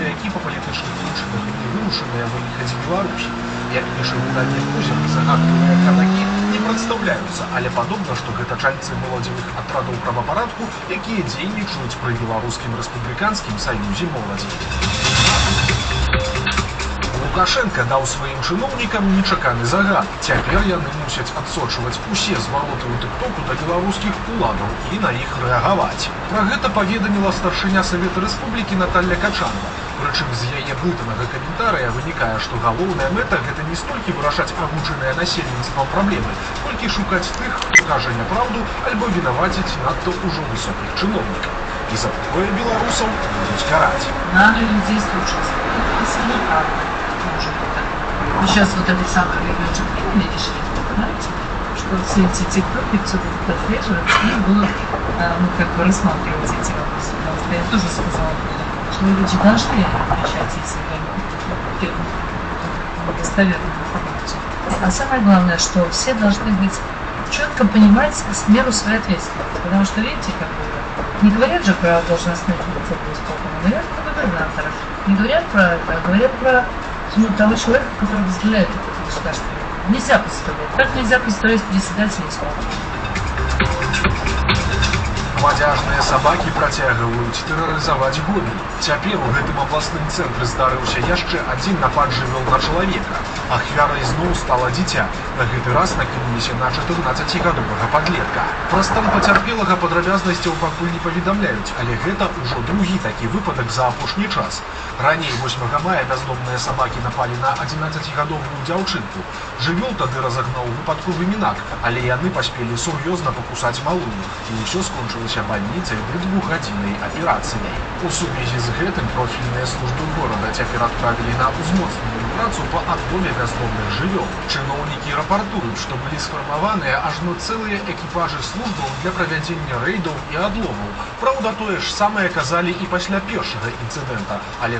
які па палітычных прычынах не вымушаныя выехаць в Беларусь. Як піша выданне «Кузер», загадкавыя канакі не прадстаўляюцца, але падобна, што гэта чальцы моладзевых атрадаў правапарадку, якія дзейнічаюць пры беларускім рэспубліканскім саюзе моладзі. Лукашенко даў сваім чыноўнікам нечаканы загад. Цяпер яны мусяць адсочваць усе звароты ў тыктоку да беларускіх уладаў і на іх рэагаваць. Пра гэта паведаміла старшыня Савета Рэспублікі Наталья Качанова. Прычым з яе блытанага каментарыя вынікае, што галоўная мэта гэта не столькі вырашаць агучаныя насельніцтвам праблемы, колькі шукаць тых, хто кажа няпраўду альбо вінаваціць надта ўжо высокіх чыноўнікаў. І за такое беларусаў будуць караць. Надо людей слушать. Это неправда. Может быть так. Сейчас вот этой самой регионе приняли решение, понимаете, что все эти тиктоки все будут отслеживать и будут рассматривать эти вопросы. Потому что я тоже сказала, что люди должны обращать, если они достоверную информацию. А самое главное, что все должны быть четко понимать меру своей ответственности. Потому что, видите, как бы, не говорят же про должностных лиц, говорят про губернаторов. Не говорят про это, а говорят про того человека, который возглавляет это государство. Нельзя поставить. Так нельзя поставить председателя исполнения. Мадзяжныя сабакі працягваюць тэрарызаваць гомель. Цяпер у гэтым абласным цэнтры здарыўся яшчэ адзін напад жывёл на чалавека. Ахвярай зноў стала дзіця. На гэты раз накінуліся на 14гадовага падлетка. Пра стан пацярпелага падрабязнасцяў пакуль не паведамляюць, але гэта ўжо другі такі выпадак за апошні час. Раней 8 мая бяздомныя сабакі напалі на 11гадовую дзяўчынку. Жывёл тады разагнаў выпадковы мінак, але яны паспелі сур'ёзна пакусаць малую. І ўсё скончылася бальніцай пры 2гадзіннай аперацыяй. У сувязі з гэтым профільныя службы горада цяпер адправілі на ўзмоцненую працу па адлове бяздомных жывёл. Чыноўнікі рапартуюць, што былі сфармаваныя ажно цэлыя экіпажы службаў для правядзення рэйдаў і адловаў. Праўда, тое ж самае казалі і пасля першага інцыдэнта, але